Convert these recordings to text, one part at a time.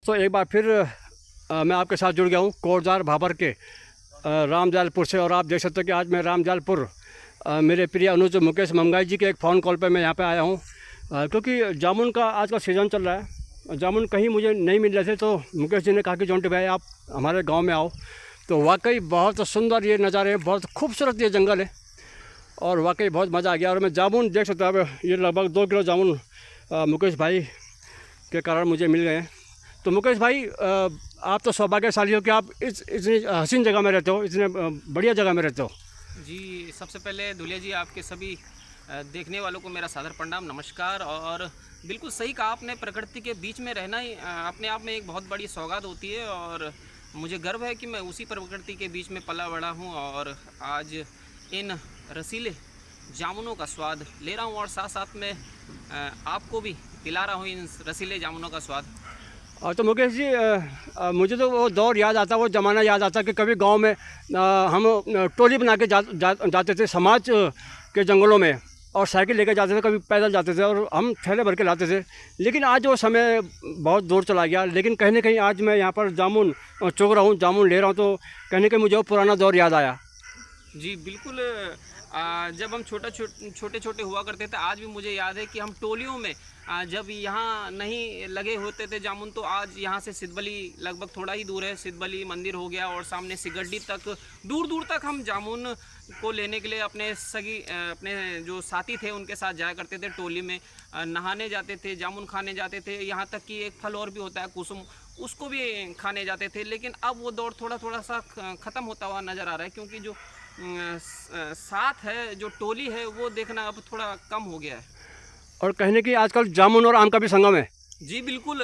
तो एक बार फिर मैं आपके साथ जुड़ गया हूँ कोटद्वार भाबर के रामजालपुर से। और आप देख सकते हो कि आज मैं रामजालपुर मेरे प्रिय अनुज मुकेश मंगाई जी के एक फ़ोन कॉल पे मैं यहाँ पे आया हूँ, क्योंकि जामुन का आज का सीज़न चल रहा है। जामुन कहीं मुझे नहीं मिल रहे थे, तो मुकेश जी ने कहा कि जोंटी भाई आप हमारे गाँव में आओ। तो वाकई बहुत सुंदर ये नज़ारे हैं, बहुत खूबसूरत ये जंगल है और वाकई बहुत मज़ा आ गया। और मैं जामुन देख सकता हूँ, ये लगभग 2 किलो जामुन मुकेश भाई के कारण मुझे मिल गए हैं। तो मुकेश भाई, आप तो सौभाग्यशाली हो कि आप इतनी हसीन जगह में रहते हो, इतने बढ़िया जगह में रहते हो। जी, सबसे पहले दुलिया जी आपके सभी देखने वालों को मेरा सादर प्रणाम, नमस्कार। और बिल्कुल सही कहा आपने, प्रकृति के बीच में रहना ही अपने आप में एक बहुत बड़ी सौगात होती है और मुझे गर्व है कि मैं उसी प्रकृति के बीच में पला बड़ा हूँ और आज इन रसीले जामुनों का स्वाद ले रहा हूँ और साथ साथ में आपको भी दिला रहा हूँ इन रसीले जामुनों का स्वाद। और तो मुकेश जी, मुझे तो वो दौर याद आता, वो ज़माना याद आता कि कभी गांव में हम टोली बना के जाते थे समाज के जंगलों में, और साइकिल लेकर जाते थे, कभी पैदल जाते थे और हम थैले भर के लाते थे। लेकिन आज वो समय बहुत दूर चला गया। लेकिन कहीं ना कहीं आज मैं यहाँ पर जामुन चुग रहा हूँ, जामुन ले रहा हूँ, तो कहीं ना कहीं मुझे वो पुराना दौर याद आया। जी बिल्कुल। जब हम छोटे छोटे हुआ करते थे, आज भी मुझे याद है कि हम टोलियों में जब यहाँ नहीं लगे होते थे जामुन, तो आज यहाँ से सिद्धबली लगभग थोड़ा ही दूर है, सिद्धबली मंदिर हो गया और सामने सिगड्डी तक दूर दूर तक हम जामुन को लेने के लिए अपने जो साथी थे उनके साथ जाया करते थे। टोली में नहाने जाते थे, जामुन खाने जाते थे, यहाँ तक कि एक फल और भी होता है कुसुम, उसको भी खाने जाते थे। लेकिन अब वो दौर थोड़ा सा ख़त्म होता हुआ नज़र आ रहा है, क्योंकि जो साथ है, जो टोली है, वो देखना अब थोड़ा कम हो गया है। और कहने की आजकल जामुन और आम का भी संगम है। जी बिल्कुल।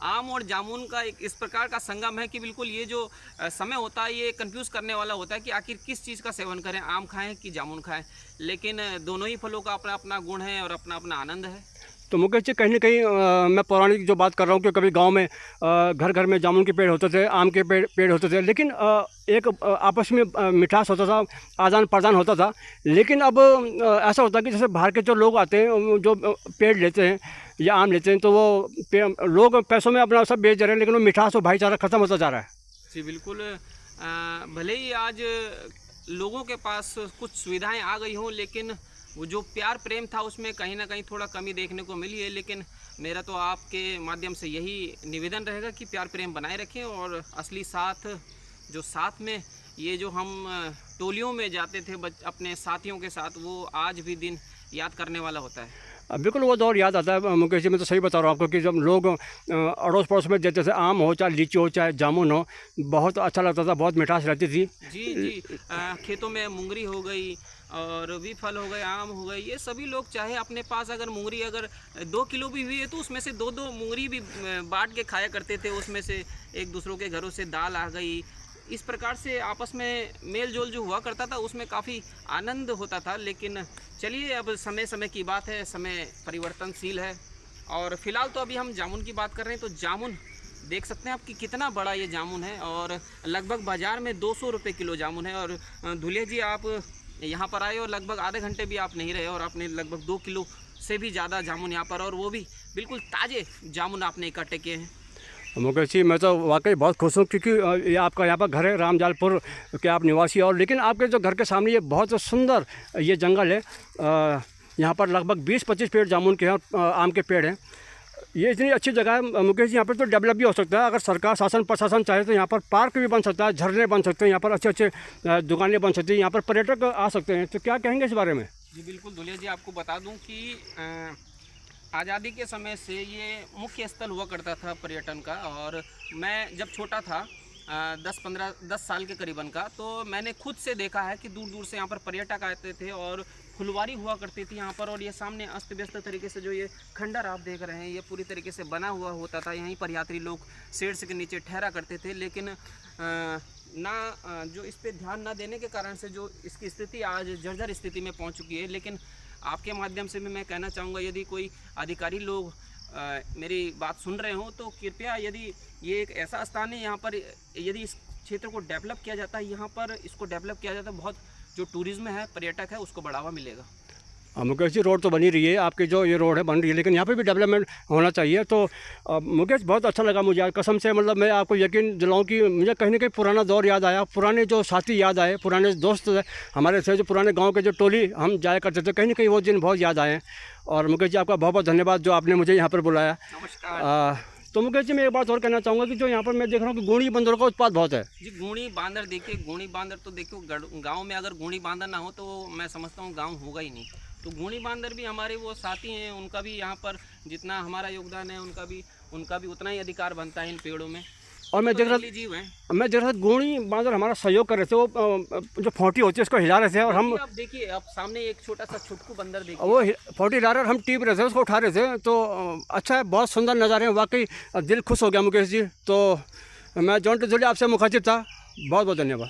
आम और जामुन का एक इस प्रकार का संगम है कि बिल्कुल ये जो समय होता है ये कंफ्यूज करने वाला होता है कि आखिर किस चीज़ का सेवन करें, आम खाएं कि जामुन खाएं। लेकिन दोनों ही फलों का अपना अपना गुण है और अपना अपना आनंद है। तो मुकेश जी, कहीं ना कहीं मैं पौराणिक जो बात कर रहा हूँ कि कभी गांव में घर घर में जामुन के पेड़ होते थे, आम के पेड़ होते थे, लेकिन एक आपस में मिठास होता था, आदान प्रदान होता था। लेकिन अब ऐसा होता है कि जैसे बाहर के जो लोग आते हैं, जो पेड़ लेते हैं या आम लेते हैं, तो वो लोग पैसों में अपना सब बेच दे रहे हैं, लेकिन वो मिठास और भाईचारा ख़त्म होता जा रहा है। जी बिल्कुल। भले ही आज लोगों के पास कुछ सुविधाएं आ गई हों, लेकिन वो जो प्यार प्रेम था उसमें कहीं ना कहीं थोड़ा कमी देखने को मिली है। लेकिन मेरा तो आपके माध्यम से यही निवेदन रहेगा कि प्यार प्रेम बनाए रखें और असली साथ, जो साथ में ये जो हम टोलियों में जाते थे अपने साथियों के साथ, वो आज भी दिन याद करने वाला होता है। बिल्कुल वो दौर याद आता है मुकेश जी। मैं तो सही बता रहा हूँ आपको कि जब लोग अड़ोस पड़ोस में देते थे, आम हो चाहे लीची हो चाहे जामुन हो, बहुत अच्छा लगता था, बहुत मिठास रहती थी। जी जी। खेतों में मुंगरी हो गई और भी फल हो गए, आम हो गए, ये सभी लोग चाहे अपने पास अगर मुंगरी अगर 2 किलो भी हुई है तो उसमें से 2-2 मुंगरी भी बांट के खाया करते थे। उसमें से एक दूसरों के घरों से दाल आ गई, इस प्रकार से आपस में मेल जोल जो हुआ करता था उसमें काफ़ी आनंद होता था। लेकिन चलिए, अब समय समय की बात है, समय परिवर्तनशील है और फिलहाल तो अभी हम जामुन की बात कर रहे हैं। तो जामुन देख सकते हैं आप कि कितना बड़ा ये जामुन है और लगभग बाज़ार में 200 रुपये किलो जामुन है। और धुलिया जी, आप यहाँ पर आए और लगभग आधे घंटे भी आप नहीं रहे और आपने लगभग 2 किलो से भी ज़्यादा जामुन यहाँ पर, और वो भी बिल्कुल ताज़े जामुन आपने इकट्ठे किए हैं। मुकेश जी, मैं तो वाकई बहुत खुश हूँ, क्योंकि ये आपका यहाँ पर घर है, रामजालपुर के आप निवासी। और लेकिन आपके जो घर के सामने ये बहुत सुंदर ये जंगल है, यहाँ पर लगभग 20-25 पेड़ जामुन के हैं और आम के पेड़ हैं। ये इतनी अच्छी जगह है मुकेश जी, यहाँ पर तो डेवलप भी हो सकता है। अगर सरकार, शासन, प्रशासन चाहे तो यहाँ पर पार्क भी बन सकता है, झरने बन सकते हैं, यहाँ पर अच्छे अच्छे दुकानें बन सकती हैं, यहाँ पर पर्यटक आ सकते हैं। तो क्या कहेंगे इस बारे में? जी बिल्कुल दुलिया जी, आपको बता दूं कि आज़ादी के समय से ये मुख्य स्थल हुआ करता था पर्यटन का। और मैं जब छोटा था 10 साल के करीबन का, तो मैंने खुद से देखा है कि दूर दूर से यहाँ पर पर्यटक आते थे और फुलवारी हुआ करती थी यहाँ पर। और ये सामने अस्त व्यस्त तरीके से जो ये खंडर आप देख रहे हैं, ये पूरी तरीके से बना हुआ होता था। यहीं पर यात्री लोग शेड के नीचे ठहरा करते थे। लेकिन जो इस पे ध्यान ना देने के कारण से जो इसकी स्थिति आज जर्जर स्थिति में पहुँच चुकी है। लेकिन आपके माध्यम से भी मैं कहना चाहूँगा, यदि कोई अधिकारी लोग मेरी बात सुन रहे हो तो कृपया, यदि ये एक ऐसा स्थान है यहाँ पर, यदि इस क्षेत्र को डेवलप किया जाता है, यहाँ पर इसको डेवलप किया जाता है, बहुत जो टूरिज़्म है, पर्यटक है, उसको बढ़ावा मिलेगा। मुकेश जी, रोड तो बनी रही है, आपकी जो ये रोड है बन रही है, लेकिन यहाँ पे भी डेवलपमेंट होना चाहिए। तो मुकेश, बहुत अच्छा लगा मुझे आज कसम से, मतलब मैं आपको यकीन दिलाऊं कि मुझे कहीं ना कहीं पुराना दौर याद आया, पुराने जो साथी याद आए, पुराने दोस्त हमारे थे, जो पुराने गाँव के जो टोली हम जाया करते थे, कहीं ना कहीं वो दिन बहुत याद आए। और मुकेश जी, आपका बहुत बहुत धन्यवाद जो आपने मुझे यहाँ पर बुलाया। नमस्कार। तो मुकेश जी, मैं एक बात और कहना चाहूँगा कि जो यहाँ पर मैं देख रहा हूँ कि गूणी बंदरों का उत्पात बहुत है। जी, गूणी बांदर देखिए, गूणी बांदर तो देखो गांव में अगर गूणी बांदर ना हो तो मैं समझता हूँ गांव होगा ही नहीं। तो गूणी बांदर भी हमारे वो साथी हैं, उनका भी यहाँ पर जितना हमारा योगदान है उनका भी उतना ही अधिकार बनता है इन पेड़ों में। और मैं तो देख रहा जंगली जीव हैं। मैं देख रहा था गूणी बांदर हमारा सहयोग कर रहे थे, वो जो फोटी होती है उसको हिला रहे थे, और हम आप देखिए, आप सामने एक छोटा सा छुटकू बंदर देखिए। वो फोटी हिला रहे और हम टीप रहे थे, उसको उठा रहे थे। तो अच्छा है, बहुत सुंदर नज़ारे हैं, वाकई दिल खुश हो गया मुकेश जी। तो मैं जॉन टिजोली आपसे मुखातिब था, बहुत बहुत धन्यवाद।